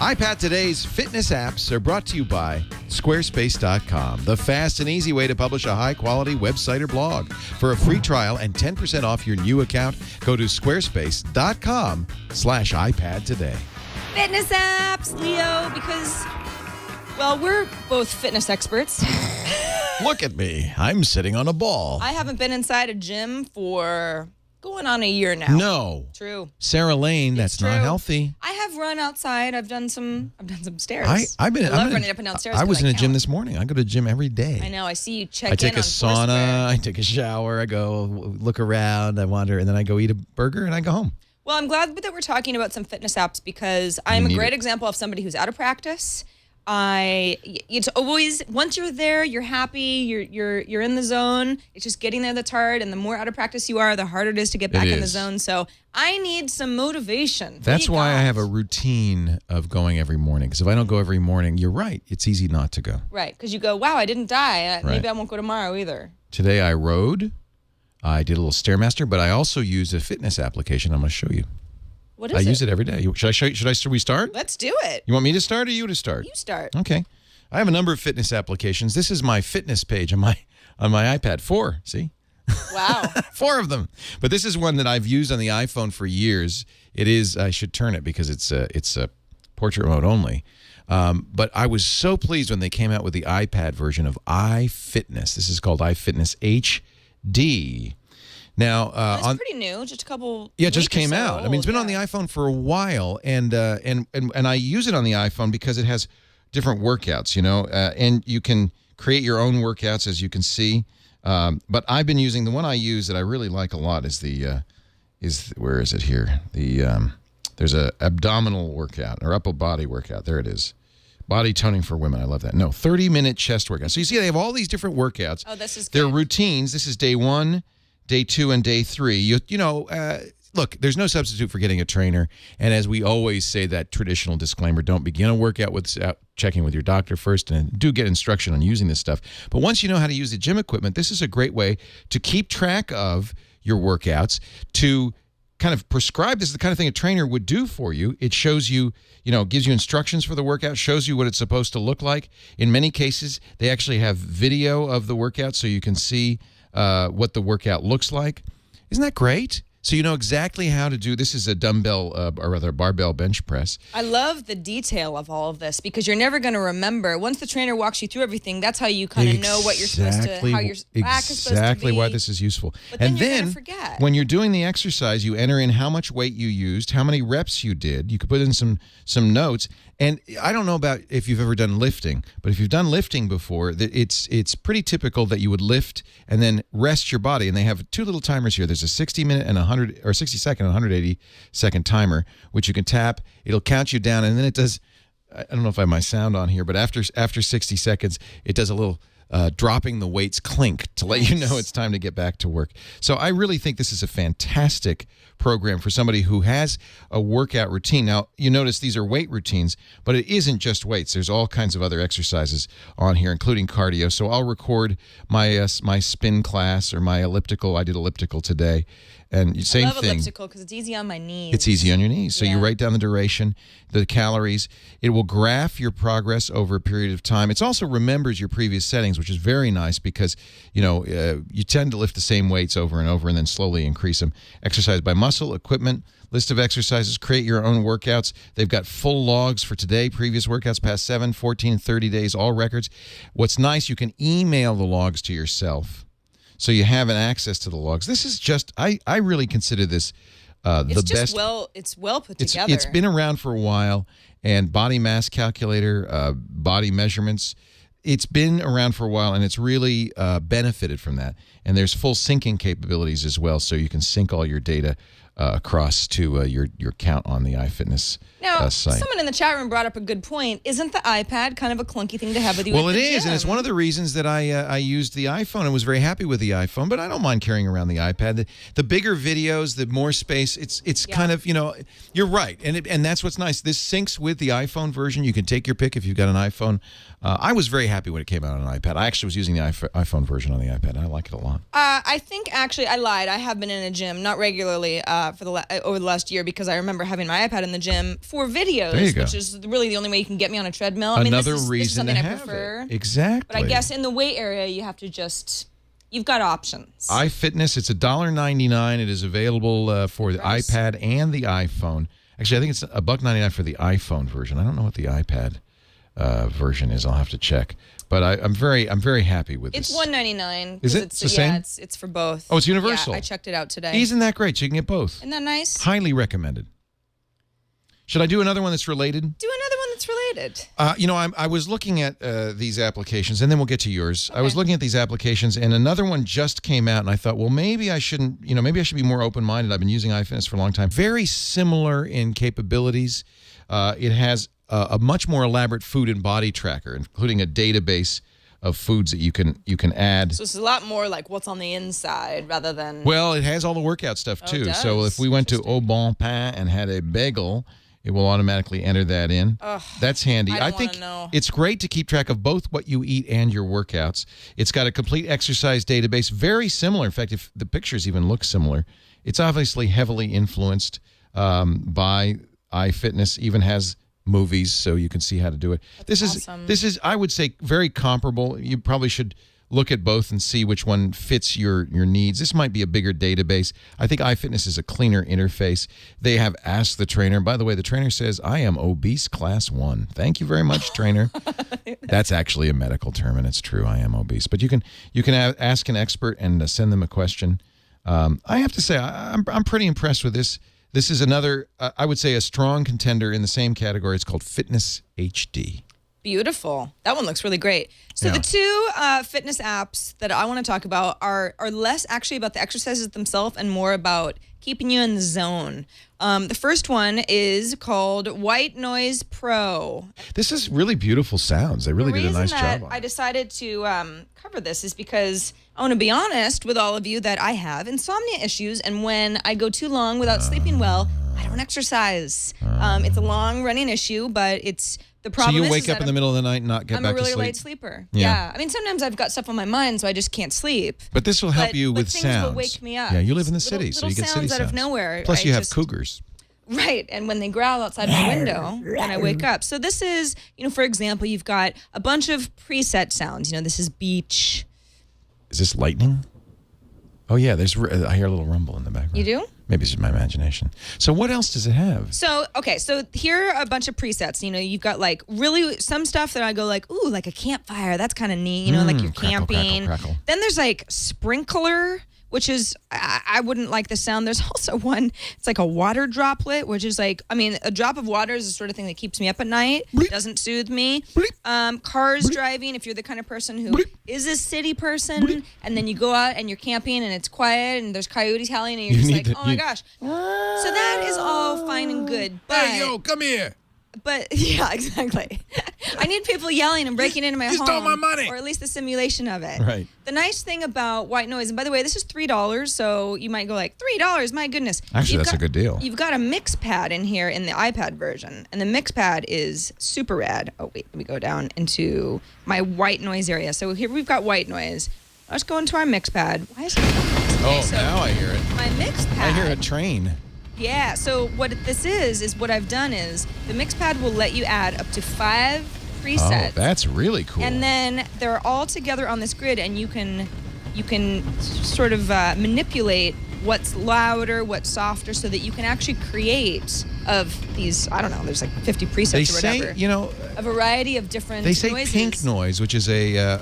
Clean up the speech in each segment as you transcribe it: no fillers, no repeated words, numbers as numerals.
iPad Today's fitness apps are brought to you by Squarespace.com, the fast and easy way to publish a high-quality website or blog. For a free trial and 10% off your new account, go to squarespace.com/iPad Today. Fitness apps, Leo, because, well, we're both fitness experts. Look at me. I'm sitting on a ball. I haven't been inside a gym for going on a year now. No. True. Sarah Lane, that's true. not healthy. I have run outside. I've done some stairs. I love running up and down stairs. I was in a gym count. this morning. I go to the gym every day. I know. I see you check in I take on a sauna, Foursquare. I take a shower, I go look around, I wander, and then I go eat a burger and I go home. Well, I'm glad that we're talking about some fitness apps because I'm a great example of somebody who's out of practice. It's always, once you're there, you're happy, you're in the zone. It's just getting there that's hard, and the more out of practice you are, the harder it is to get back in the zone. So I need some motivation. That's why I have a routine of going every morning, because if I don't go every morning, you're right, it's easy not to go. Right, because you go, wow, I didn't die. Right. Maybe I won't go tomorrow either. Today I rode, I did a little Stairmaster, but I also used a fitness application I'm going to show you. What is it? I use it every day. Should I show you? Should we start? Let's do it. You want me to start or you to start? You start. Okay. I have a number of fitness applications. This is my fitness page on my iPad. 4, see? Wow. 4 of them. But this is one that I've used on the iPhone for years. It is, I should turn it because it's a portrait mode only. But I was so pleased when they came out with the iPad version of iFitness. This is called iFitness HD. Now, it's pretty new, just a couple. Yeah, it just weeks came or so out. I mean, it's been on the iPhone for a while, and I use it on the iPhone because it has different workouts, and you can create your own workouts, as you can see. But I've been using the one I use that I really like a lot is where is it here? There's a abdominal workout or upper body workout. There it is. Body toning for women. I love that. No, 30-minute chest workout. So you see, they have all these different workouts. Oh, this is good. They're routines. This is day 1. Day 2 and day 3, look, there's no substitute for getting a trainer. And as we always say, that traditional disclaimer, don't begin a workout without checking with your doctor first, and do get instruction on using this stuff. But once you know how to use the gym equipment, this is a great way to keep track of your workouts, to kind of prescribe. This is the kind of thing a trainer would do for you. It shows you, gives you instructions for the workout, shows you what it's supposed to look like. In many cases, they actually have video of the workout so you can see what the workout looks like. Isn't that great? So you know exactly how to do. This is a dumbbell, or rather a barbell bench press. I love the detail of all of this because you're never going to remember. Once the trainer walks you through everything, that's how you kind of know what you're supposed to, how your back is supposed to be. Exactly why this is useful. But and then you're then going to forget. When you're doing the exercise, you enter in how much weight you used, how many reps you did. You could put in some notes. And I don't know about if you've ever done lifting, but if you've done lifting before, it's pretty typical that you would lift and then rest your body. And they have 2 little timers here. There's a 60-minute and 60-second and 180-second timer, which you can tap. It'll count you down, and then it does. I don't know if I have my sound on here, but after 60 seconds, it does a little dropping the weights clink to let you know it's time to get back to work. So I really think this is a fantastic program for somebody who has a workout routine. Now, you notice these are weight routines, but it isn't just weights. There's all kinds of other exercises on here, including cardio. So I'll record my spin class or my elliptical. I did elliptical today. And same I love thing. elliptical because it's easy on my knees. It's easy on your knees. So you write down the duration, the calories. It will graph your progress over a period of time. It also remembers your previous settings, which is very nice because, you tend to lift the same weights over and over and then slowly increase them. Exercise by muscle, equipment, list of exercises, create your own workouts. They've got full logs for today, previous workouts, past 7, 14, 30 days, all records. What's nice, you can email the logs to yourself. So you have an access to the logs. This is just, I really consider this the best. It's well put together. It's been around for a while, and body mass calculator, body measurements, it's been around for a while, and it's really benefited from that. And there's full syncing capabilities as well, so you can sync all your data across to your count on the iFitness Now, site. someone in the chat room brought up a good point. Isn't the iPad kind of a clunky thing to have with you? Well, at it the is, gym? and it's one of the reasons that I used the iPhone and was very happy with the iPhone, but I don't mind carrying around the iPad. The bigger videos, the more space, it's kind of, you're right, and that's what's nice. This syncs with the iPhone version. You can take your pick if you've got an iPhone. I was very happy when it came out on an iPad. I actually was using the iPhone version on the iPad. I like it a lot. I think, actually, I lied. I have been in a gym, not regularly, for over the last year because I remember having my iPad in the gym for videos, There you go. which is really the only way you can get me on a treadmill. Another this is reason something to I have prefer. it. Exactly. But I guess in the weight area, you have to you've got options. iFitness, it's $1.99. It is available for the iPad and the iPhone. Actually, I think it's $1.99 for the iPhone version. I don't know what the iPad version is. I'll have to check. But I'm very happy with this. It's $1.99. Is it? It's the same? It's for both. Oh, it's universal. Yeah, I checked it out today. Isn't that great? So you can get both. Isn't that nice? Highly recommended. Should I do another one that's related? Do another one that's related. I was looking at these applications, and then we'll get to yours. Okay. I was looking at these applications, and another one just came out, and I thought, well, maybe I shouldn't, maybe I should be more open-minded. I've been using iFitness for a long time. Very similar in capabilities. It has a much more elaborate food and body tracker, including a database of foods that you can add. So it's a lot more like what's on the inside rather than... Well, it has all the workout stuff, too. it does? So if we went to Au Bon Pain and had a bagel, it will automatically enter that in. Ugh, That's handy. I don't think wanna know. it's great to keep track of both what you eat and your workouts. It's got a complete exercise database, very similar. In fact, if the pictures even look similar, it's obviously heavily influenced by iFitness. Even has movies, so you can see how to do it. This is, I would say, very comparable. You probably should look at both and see which one fits your needs. This might be a bigger database. I think iFitness is a cleaner interface. They have Ask the Trainer. By the way, the trainer says, I am obese class 1. Thank you very much, trainer. That's actually a medical term, and it's true. I am obese. But you can ask an expert and send them a question. I have to say, I'm pretty impressed with this. This is another, I would say, a strong contender in the same category. It's called Fitness HD. Beautiful. That one looks really great. So the two fitness apps that I want to talk about are less actually about the exercises themselves and more about keeping you in the zone. The first one is called White Noise Pro. This is really beautiful sounds. They really did a nice job on it. I decided to cover this is because I want to be honest with all of you that I have insomnia issues, and when I go too long without sleeping well, I don't exercise. It's a long-running issue, but it's the problem. So you wake up in the middle of the night and not get back to sleep? I'm a really light sleeper. Yeah. I mean, sometimes I've got stuff on my mind, so I just can't sleep. But this will help you with things sounds. will wake me up. Yeah, you live in the city, so you get city sounds out of nowhere. Plus, you have cougars. Right, and when they growl outside my window, and I wake up. So this is, for example, you've got a bunch of preset sounds. This is beach. Is this lightning? Oh, yeah, I hear a little rumble in the background. You do? Maybe it's just my imagination. So what else does it have? So here are a bunch of presets. You've got like really some stuff that I go like, ooh, like a campfire. That's kind of neat, like you're camping. Crackle. Then there's like sprinkler, which is, I wouldn't like the sound. There's also one, it's like a water droplet, which is like, a drop of water is the sort of thing that keeps me up at night. Bleep. Doesn't soothe me. Cars Bleep. Driving, if you're the kind of person who Bleep. is a city person, Bleep. and then you go out and you're camping and it's quiet and there's coyotes howling and you're just like, oh my gosh. So that is all fine and good. But, hey, yo, come here. But yeah, exactly. I need people yelling and breaking into my home. You stole my money. Or at least the simulation of it. Right. The nice thing about white noise, and by the way, this is $3, so you might go like, $3, my goodness. Actually, that's a good deal. You've got a mix pad in here in the iPad version, and the mix pad is super rad. Oh, wait, let me go down into my white noise area. So here we've got white noise. Let's go into our mix pad. Why is it? Okay, so now I hear it. My mix pad. I hear a train. Yeah, so what this is what I've done is the mix pad will let you add up to 5 presets. Oh, that's really cool. And then they're all together on this grid, and you can sort of manipulate what's louder, what's softer, so that you can actually create of these, I don't know, there's like 50 presets or whatever. They say, a variety of different They say noises. pink noise, which is a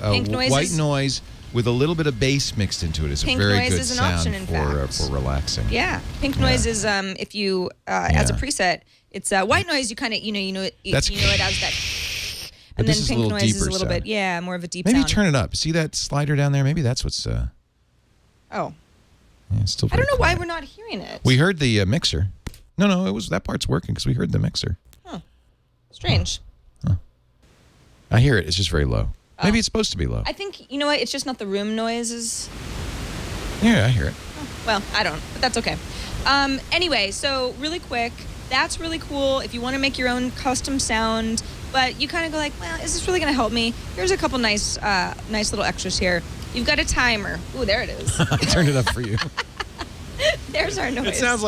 white noise with a little bit of bass mixed into it, is a very good sound for relaxing. Yeah, pink noise is if you as a preset, it's white noise. You kind of you know it as that, and then pink noise is a little bit more of a deep. Maybe sound. turn it up. See that slider down there? Maybe that's what's. Oh. Yeah, it's still. I don't know quiet. why we're not hearing it. We heard the mixer. No, it was that part's working because we heard the mixer. Huh. Strange. Huh. I hear it. It's just very low. Maybe it's supposed to be low. I think, you know what, it's just not the room noises. Yeah, I hear it. Oh, well, I don't, but that's okay. Anyway, so really quick, that's really cool if you want to make your own custom sound, but you kind of go like, well, is this really going to help me? Here's a couple nice little extras here. You've got a timer. Ooh, there it is. I turned it up for you. There's our noise. It sounds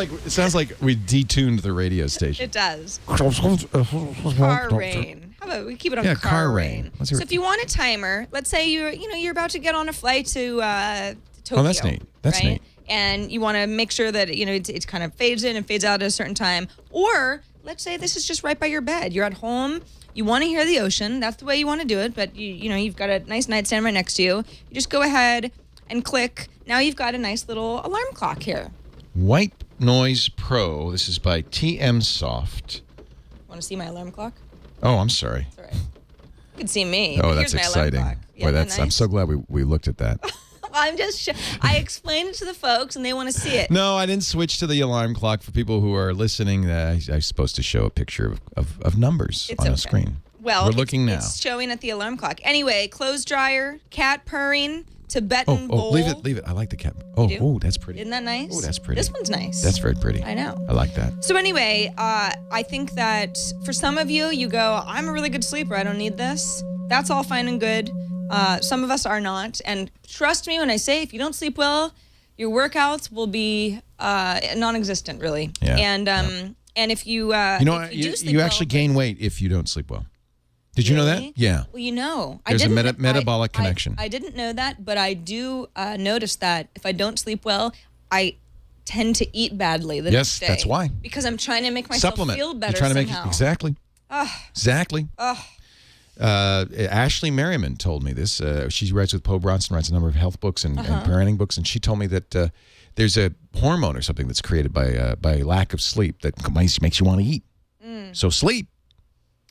like we detuned the radio station. It does. Car rain. How about we keep it on car rain? Let's hear So if you want a timer, let's say you're about to get on a flight to Tokyo. Oh, that's neat. That's right? neat. And you want to make sure that it kind of fades in and fades out at a certain time. Or let's say this is just right by your bed. You're at home. You want to hear the ocean. That's the way you want to do it. But you've got a nice nightstand right next to you. You just go ahead and click. Now you've got a nice little alarm clock here. White Noise Pro. This is by TM Soft. Want to see my alarm clock? Oh, I'm sorry. That's all right. You can see me. Oh, Here's that's my alarm exciting. clock. Yeah, Boy, nice? I'm so glad we looked at that. I'm just. I explained it to the folks, and they want to see it. No, I didn't switch to the alarm clock for people who are listening. I'm supposed to show a picture of numbers on a screen. Well, we're looking now. It's showing at the alarm clock. Anyway, clothes dryer, cat purring, Tibetan bowl. Leave it. I like the cat. Oh, that's pretty. Isn't that nice? Oh, that's pretty. This one's nice. That's very pretty. I know. I like that. So anyway, I think that for some of you go, I'm a really good sleeper. I don't need this. That's all fine and good. Some of us are not. And trust me when I say if you don't sleep well, your workouts will be non-existent, really. Yeah. And if you if you do sleep you well, actually gain weight if you don't sleep well. Did you know that? Yeah. Well, there's a metabolic connection. I didn't know that, but I do notice that if I don't sleep well, I tend to eat badly the next day. Yes, that's why. Because I'm trying to make myself feel better. You're trying to somehow. make exactly. Exactly. Ashley Merriman told me this. She writes with Poe Bronson, writes a number of health books and parenting books, and she told me that there's a hormone or something that's created by lack of sleep that makes you want to eat. So sleep.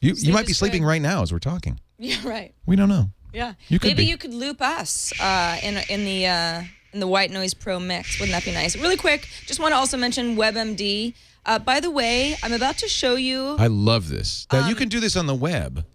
You might be sleeping right now as we're talking. Yeah, right. We don't know. Yeah. Maybe you could loop us in the White Noise Pro mix. Wouldn't that be nice? Really quick, just want to also mention WebMD. By the way, I'm about to show you. I love this. Now, you can do this on the web.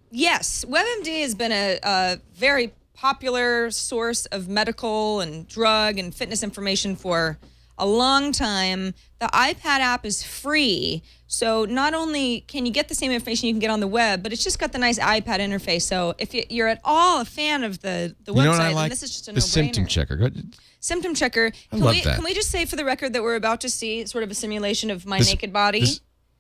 Yes, WebMD has been a very popular source of medical and drug and fitness information for a long time. The iPad app is free, so not only can you get the same information you can get on the web, but it's just got the nice iPad interface. So if you're at all a fan of the website, then this is just a no-brainer. The symptom checker. Symptom checker. I love that. Can we just say for the record that we're about to see sort of a simulation of my naked body?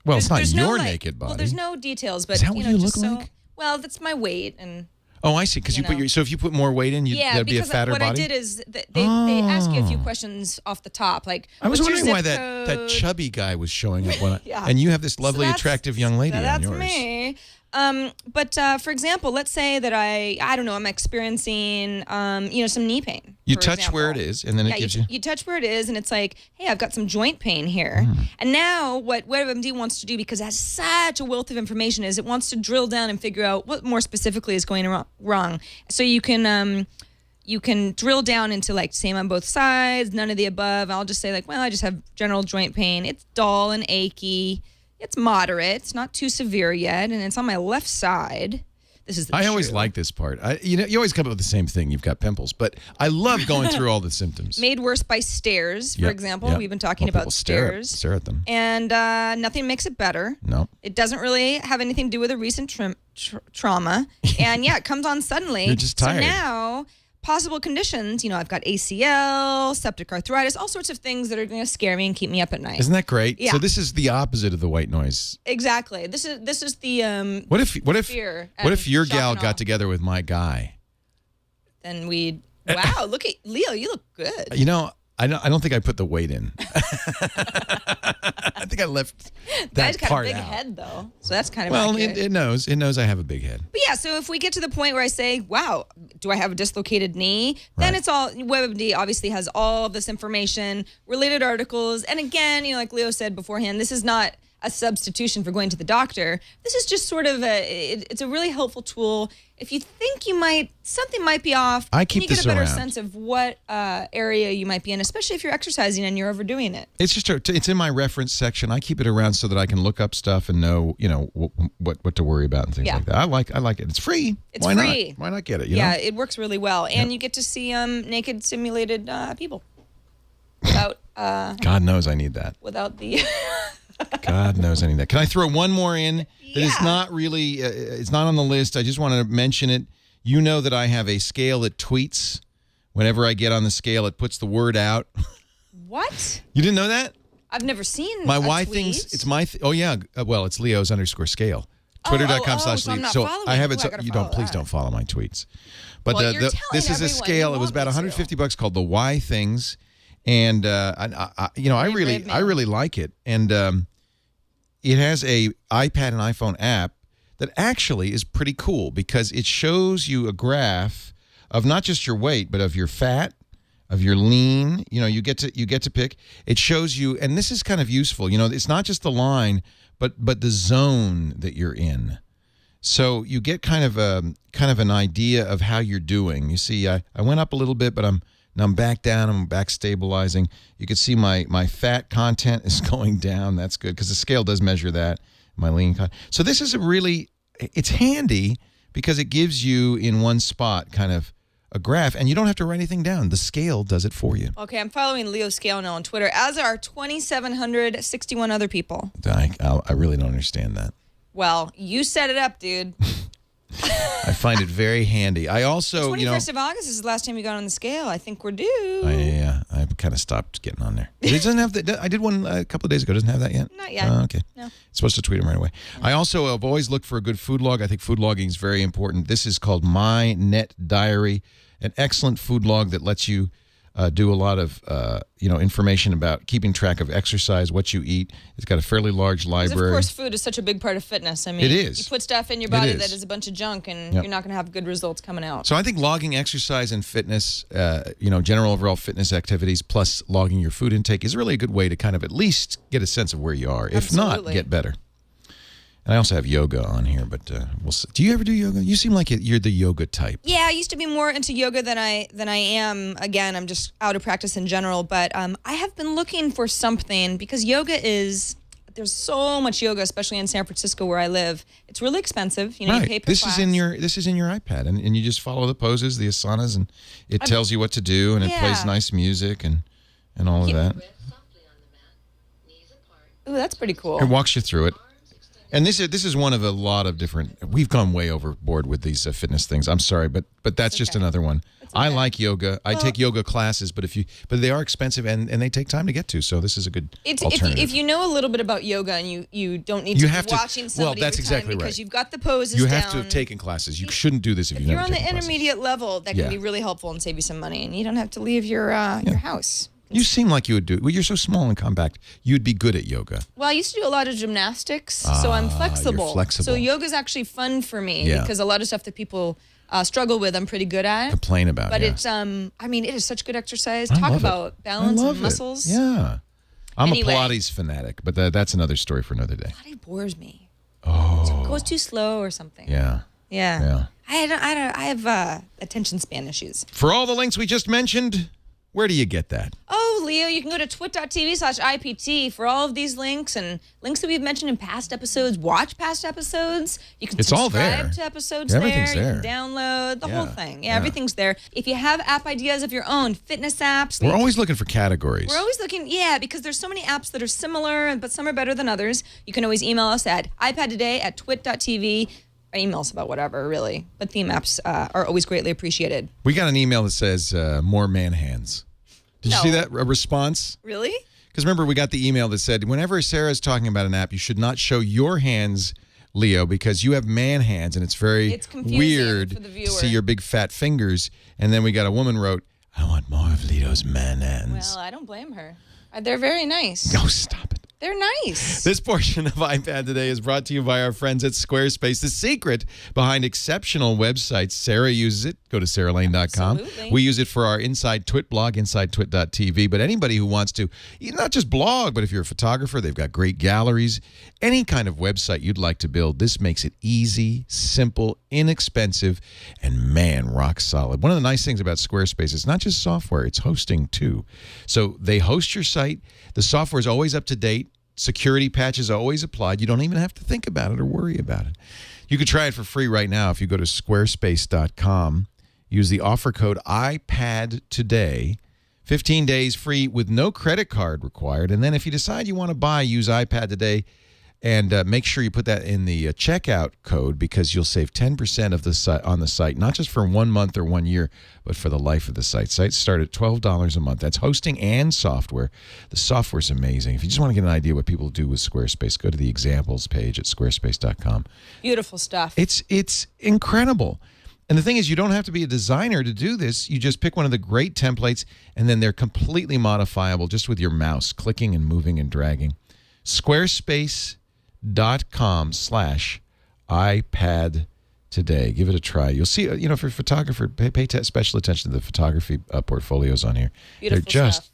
It's not your naked body. Well, there's no details, but is that what you look like? Well, that's my weight and. Oh, I see. Because so if you put more weight in, there'd be a fatter body. Yeah, because what I did is they ask you a few questions off the top, like I was wondering why that chubby guy was showing up, and you have this lovely, attractive young lady on yours. That's me. But for example, let's say that I don't know, I'm experiencing some knee pain. You touch where it is, and then it gives you. You touch where it is, and it's like, hey, I've got some joint pain here. And now what WebMD wants to do, because it has such a wealth of information, is it wants to drill down and figure out what more specifically is going wrong. So you can drill down into like same on both sides, none of the above. I'll just say like, well, I just have general joint pain. It's dull and achy. It's moderate. It's not too severe yet, and it's on my left side. This is. I always like this part. You always come up with the same thing. You've got pimples, but I love going through all the symptoms. Made worse by stairs, for example. Yep. We've been talking about stairs. Stare at them, and nothing makes it better. No, it doesn't really have anything to do with a recent trauma, and it comes on suddenly. You're just tired. So now. Possible conditions, I've got ACL, septic arthritis, all sorts of things that are going to scare me and keep me up at night. Isn't that great? Yeah. So this is the opposite of the white noise. Exactly. This is the What if your shock gal got together with my guy? Then wow, look at Leo, you look good. I don't think I put the weight in. I think I left that part out. Guy's got a big head, though, so that's kind of well. It knows I have a big head. But yeah, so if we get to the point where I say, "Wow, do I have a dislocated knee?" Then it's all WebMD obviously has all of this information, related articles, and again, like Leo said beforehand, this is not a substitution for going to the doctor. This is just sort of it's a really helpful tool. If you think something might be off, I keep you get a better sense of what area you might be in, especially if you're exercising and you're overdoing it. It's just it's in my reference section. I keep it around so that I can look up stuff and know what to worry about and things like that. I like it. It's free. It's Why free. Not? Why not get it? It works really well, and you get to see naked simulated people without. God knows I need that. Without the. God knows I need that. Can I throw one more in that is not really, it's not on the list. I just wanted to mention it. You know that I have a scale that tweets. Whenever I get on the scale, it puts the word out. What? You didn't know that? I've never seen My a why tweet. things. It's my. Oh yeah. Well, it's Leo's_scale. Twitter.com/Leo. So I'm not So following I have you. it. I So gotta you follow don't. Please that. don't follow my tweets. But Well, you're this is telling a everyone scale. you It was want about me to. $150 called the Why Things, and I really like it. And it has a iPad and iPhone app that actually is pretty cool because it shows you a graph of not just your weight but of your fat, of your lean. You get to pick. It shows you, and this is kind of useful. It's not just the line, but the zone that you're in. So you get kind of an idea of how you're doing. You see, I went up a little bit, but now I'm back down. I'm back stabilizing. You can see my fat content is going down. That's good because the scale does measure that. My lean content. So this is it's handy because it gives you in one spot kind of a graph, and you don't have to write anything down. The scale does it for you. Okay, I'm following Leo Scale now on Twitter, as are 2,761 other people. I really don't understand that. Well, you set it up, dude. I find it very handy. I also, 21st of August is the last time you got on the scale. I think we're due. I kind of stopped getting on there. It doesn't have that. I did one a couple of days ago. Doesn't have that yet? Not yet. Okay. No. It's supposed to tweet them right away. I also have always looked for a good food log. I think food logging is very important. This is called My Net Diary, an excellent food log that lets you do a lot of information about keeping track of exercise, what you eat. It's got a fairly large library. Of course, food is such a big part of fitness. I mean, it is. You put stuff in your body that is a bunch of junk, and you're not going to have good results coming out. So I think logging exercise and fitness, general overall fitness activities, plus logging your food intake is really a good way to kind of at least get a sense of where you are. If not, get better. And I also have yoga on here, but we'll see. Do you ever do yoga? You seem like you're the yoga type. Yeah, I used to be more into yoga than I am. Again, I'm just out of practice in general, but I have been looking for something because there's so much yoga, especially in San Francisco where I live. It's really expensive. You pay per class. This is in your iPad, and you just follow the poses, the asanas, and it tells you what to do, and it plays nice music and all of that. Ooh, that's pretty cool. It walks you through it. And this is one of a lot of different. We've gone way overboard with these fitness things. I'm sorry, but that's just another one. I like yoga. I take yoga classes, but they are expensive and they take time to get to. So this is a good alternative. If you know a little bit about yoga and you don't need to be watching somebody that's every time exactly because right. you've got the poses You down. have to have taken classes. You shouldn't do this if you've you're never on the taken intermediate level. That can be really helpful and save you some money, and you don't have to leave your house. You seem like you would do. Well, you're so small and compact. You'd be good at yoga. Well, I used to do a lot of gymnastics, so I'm flexible. You're flexible. So yoga's actually fun for me because a lot of stuff that people struggle with, I'm pretty good at. Complain about, but it's it is such good exercise. I Talk love about it. balance I love and muscles. Yeah, I'm a Pilates fanatic, but that's another story for another day. Pilates bores me. Oh, it goes too slow or something. Yeah. I have attention span issues. For all the links we just mentioned, where do you get that? Oh, Leo, you can go to twit.tv/IPT for all of these links and links that we've mentioned in past episodes. Watch past episodes. You can subscribe to episodes Everything's there. there. You can download the whole thing. Yeah, everything's there. If you have app ideas of your own, fitness apps. We're always looking for categories. We're always looking, because there's so many apps that are similar, but some are better than others. You can always email us at iPadtoday@twit.tv. Email us about whatever, really. But theme apps are always greatly appreciated. We got an email that says more man hands. Did you see that a response? Really? Because remember, we got the email that said, whenever Sarah's talking about an app, you should not show your hands, Leo, because you have man hands, and it's weird for the viewer to see your big fat fingers. And then we got a woman wrote, I want more of Leo's man hands. Well, I don't blame her. They're very nice. Oh, stop it. They're nice. This portion of iPad Today is brought to you by our friends at Squarespace, the secret behind exceptional websites. Sarah uses it. Go to saralane.com. Absolutely. We use it for our Inside Twit blog, InsideTwit.tv. But anybody who wants to, not just blog, but if you're a photographer, they've got great galleries. Any kind of website you'd like to build, this makes it easy, simple, inexpensive, and man, rock solid. One of the nice things about Squarespace is not just software, it's hosting too. So they host your site. The software is always up to date. Security patches are always applied. You don't even have to think about it or worry about it. You can try it for free right now if you go to squarespace.com. Use the offer code iPadToday. 15 days free with no credit card required. And then if you decide you want to buy, use iPad Today. And make sure you put that in the checkout code because you'll save 10% of the site on the site, not just for 1 month or 1 year, but for the life of the site. Sites start at $12 a month. That's hosting and software. The software's amazing. If you just want to get an idea what people do with Squarespace, go to the examples page at squarespace.com. Beautiful stuff. It's incredible. And the thing is, you don't have to be a designer to do this. You just pick one of the great templates, and then they're completely modifiable just with your mouse, clicking and moving and dragging. Squarespace.com/iPad today. Give it a try. You'll see, for a photographer, pay special attention to the photography portfolios on here. Beautiful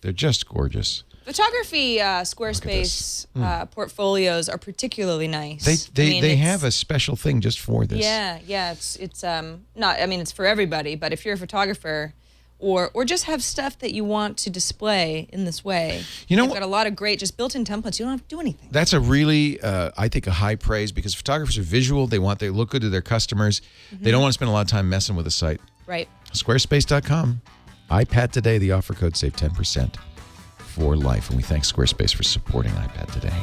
They're just gorgeous. Photography Squarespace portfolios are particularly nice. They have a special thing just for this. Yeah. It's not. I mean, it's for everybody. But if you're a photographer, or just have stuff that you want to display in this way, they've got a lot of great just built-in templates. You don't have to do anything. That's a really, I think, a high praise because photographers are visual. They look good to their customers. They don't want to spend a lot of time messing with the site. Right. Squarespace.com. iPad today. The offer code save 10%. For life. And we thank Squarespace for supporting iPad today.